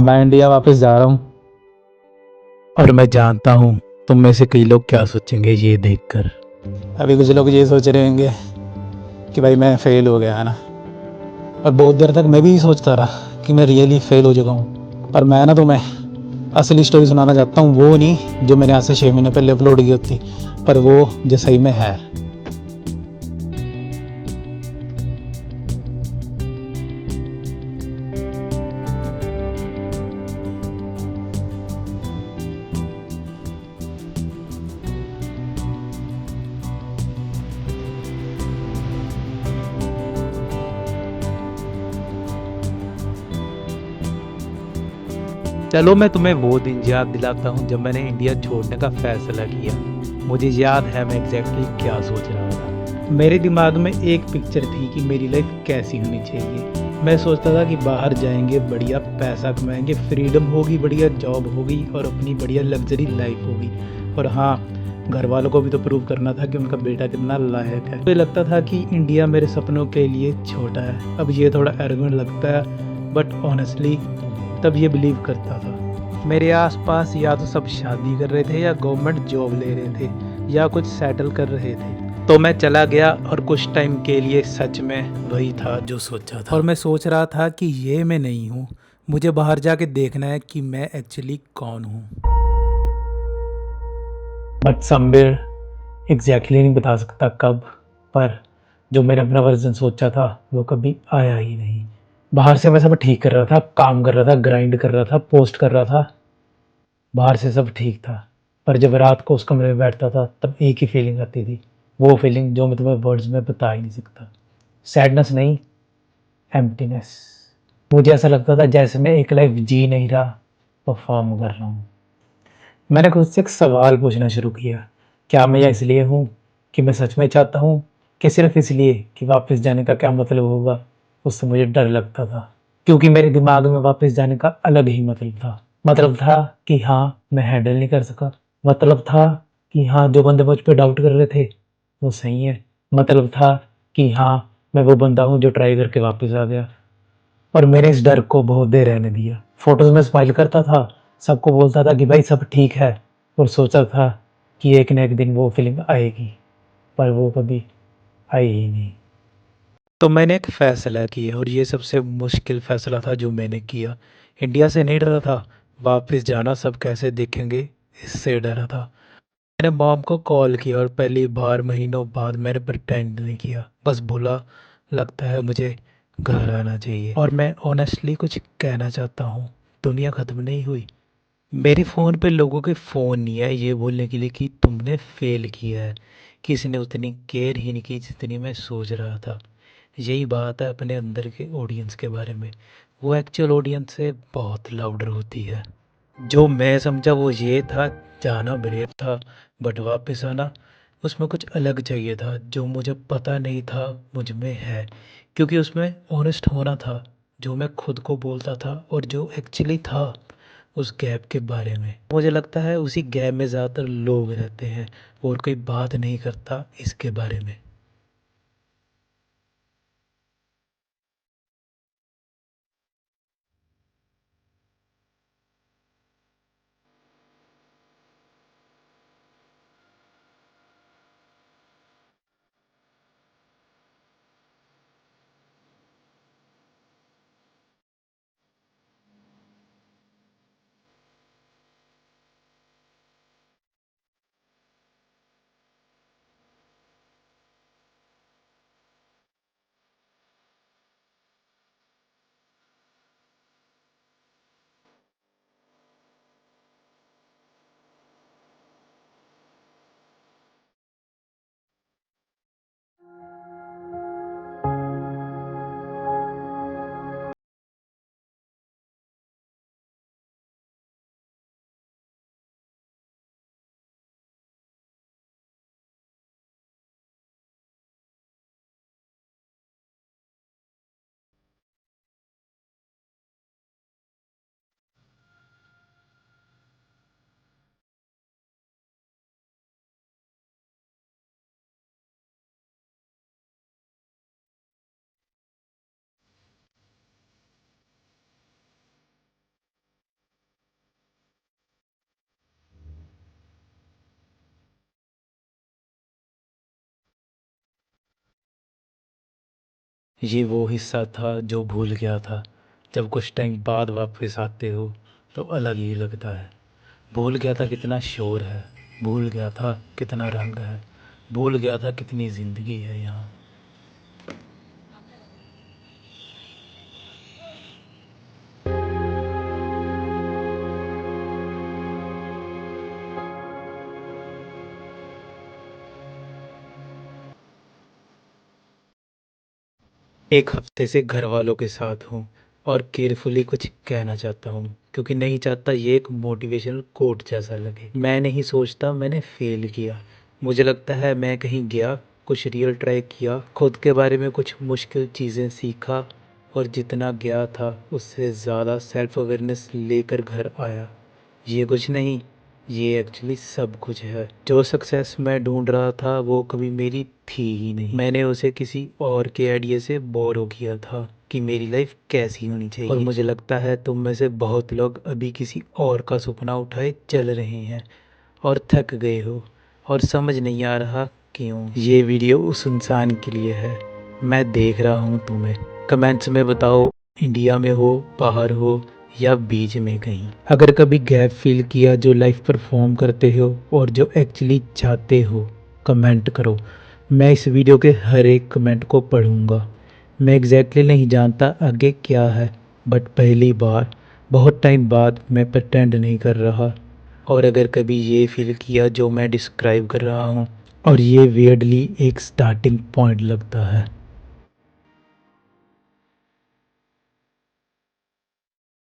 मैं इंडिया वापस जा रहा हूँ। और मैं जानता हूँ तुम में से कई लोग क्या सोचेंगे ये देखकर। अभी कुछ लोग ये सोच रहे होंगे कि भाई मैं फेल हो गया है ना। और बहुत देर तक मैं भी सोचता रहा कि मैं रियली फेल हो चुका हूँ। पर मैं ना तुम्हें असली स्टोरी सुनाना चाहता हूँ, वो नहीं जो मैंने आज से 6 महीने पहले अपलोड की थी, पर वो जो सही में है। चलो मैं तुम्हें वो दिन याद दिलाता हूँ जब मैंने इंडिया छोड़ने का फैसला किया। मुझे याद है मैं एग्जैक्टली क्या सोच रहा था। मेरे दिमाग में एक पिक्चर थी कि मेरी लाइफ कैसी होनी चाहिए। मैं सोचता था कि बाहर जाएंगे, बढ़िया पैसा कमाएंगे, फ्रीडम होगी, बढ़िया जॉब होगी और अपनी बढ़िया लग्जरी लाइफ होगी। और हाँ, घर वालों को भी तो प्रूव करना था कि उनका बेटा कितना लायक है। मुझे लगता था कि इंडिया मेरे सपनों के लिए छोटा है। अब ये थोड़ा एरोगेंट लगता है, बट ऑनेस्टली तब ये बिलीव करता था। मेरे आसपास या तो सब शादी कर रहे थे या गवर्नमेंट जॉब ले रहे थे या कुछ सेटल कर रहे थे। तो मैं चला गया और कुछ टाइम के लिए सच में वही था जो सोचा था। और मैं सोच रहा था कि ये मैं नहीं हूँ। मुझे बाहर जाके देखना है कि मैं एक्चुअली कौन हूँ। बट समवेयर एग्जैक्टली नहीं बता सकता कब, पर जो मैंने अपना वर्जन सोचा था वो कभी आया ही नहीं। बाहर से मैं सब ठीक कर रहा था, काम कर रहा था, ग्राइंड कर रहा था, पोस्ट कर रहा था। बाहर से सब ठीक था, पर जब रात को उस कमरे में बैठता था तब एक ही फीलिंग आती थी। वो फीलिंग जो मैं तुम्हें वर्ड्स में बता ही नहीं सकता। सैडनेस नहीं, एम्प्टीनेस। मुझे ऐसा लगता था जैसे मैं एक लाइफ जी नहीं रहा, परफॉर्म कर रहा हूँ। मैंने खुद से एक सवाल पूछना शुरू किया, क्या मैं यहाँ इसलिए हूँ कि मैं सच में चाहता हूँ, कि सिर्फ इसलिए कि वापस जाने का क्या मतलब होगा। उससे मुझे डर लगता था, क्योंकि मेरे दिमाग में वापस जाने का अलग ही मतलब था। मतलब था कि हाँ मैं हैंडल नहीं कर सका। मतलब था कि हाँ जो बंदे मुझ पर डाउट कर रहे थे वो सही है। मतलब था कि हाँ मैं वो बंदा हूँ जो ट्राई करके वापस आ गया। और मैंने इस डर को बहुत देर रहने दिया। फोटोज में स्माइल करता था, सबको बोलता था कि भाई सब ठीक है, और सोचा था कि एक न एक दिन वो फीलिंग आएगी, पर वो कभी आई ही नहीं। तो मैंने एक फ़ैसला किया और ये सबसे मुश्किल फ़ैसला था जो मैंने किया। इंडिया से नहीं डरा था, वापस जाना सब कैसे देखेंगे इससे डरा था। मैंने मॉम को कॉल किया और पहली बार महीनों बाद मैंने प्रिटेंड नहीं किया, बस बोला लगता है मुझे घर आना चाहिए। और मैं ऑनेस्टली कुछ कहना चाहता हूँ, दुनिया ख़त्म नहीं हुई। मेरे फ़ोन पे लोगों के फ़ोन नहीं है ये बोलने के लिए कि तुमने फ़ेल किया है। किसी ने उतनी केयर ही नहीं की जितनी मैं सोच रहा था। यही बात है अपने अंदर के ऑडियंस के बारे में, वो एक्चुअल ऑडियंस से बहुत लाउडर होती है। जो मैं समझा वो ये था, जाना ब्रेव था, बट वापस आना उसमें कुछ अलग चाहिए था जो मुझे पता नहीं था मुझ में है। क्योंकि उसमें ऑनेस्ट होना था, जो मैं खुद को बोलता था और जो एक्चुअली था उस गैप के बारे में। मुझे लगता है उसी गैप में ज़्यादातर लोग रहते हैं और कोई बात नहीं करता इसके बारे में। ये वो हिस्सा था जो भूल गया था। जब कुछ टाइम बाद वापस आते हो तो अलग ही लगता है। भूल गया था कितना शोर है, भूल गया था कितना रंग है, भूल गया था कितनी ज़िंदगी है यहाँ। एक हफ्ते से घर वालों के साथ हूँ और केयरफुली कुछ कहना चाहता हूँ क्योंकि नहीं चाहता ये एक मोटिवेशनल कोट जैसा लगे। मैं नहीं सोचता मैंने फेल किया, मुझे लगता है मैं कहीं गया, कुछ रियल ट्राई किया, खुद के बारे में कुछ मुश्किल चीज़ें सीखा और जितना गया था उससे ज़्यादा सेल्फ अवेयरनेस लेकर घर आया। ये कुछ नहीं, ये एक्चुअली सब कुछ है। जो सक्सेस मैं ढूंढ रहा था वो कभी मेरी थी ही नहीं। मैंने उसे किसी और के आइडिया से बोरो किया था कि मेरी लाइफ कैसी होनी चाहिए। और मुझे लगता है तुम में से बहुत लोग अभी किसी और का सपना उठाए चल रहे हैं और थक गए हो और समझ नहीं आ रहा क्यों। ये वीडियो उस इंसान के लिए है। मैं देख रहा हूँ तुम्हें। कमेंट्स में बताओ, इंडिया में हो, बाहर हो या बीच में कहीं। अगर कभी गैप फील किया जो लाइफ परफॉर्म करते हो और जो एक्चुअली चाहते हो, कमेंट करो। मैं इस वीडियो के हर एक कमेंट को पढ़ूंगा। मैं एग्जैक्टली नहीं जानता आगे क्या है, बट पहली बार बहुत टाइम बाद मैं प्रटेंड नहीं कर रहा। और अगर कभी ये फील किया जो मैं डिस्क्राइब कर रहा हूँ और ये वियर्डली एक स्टार्टिंग पॉइंट लगता है,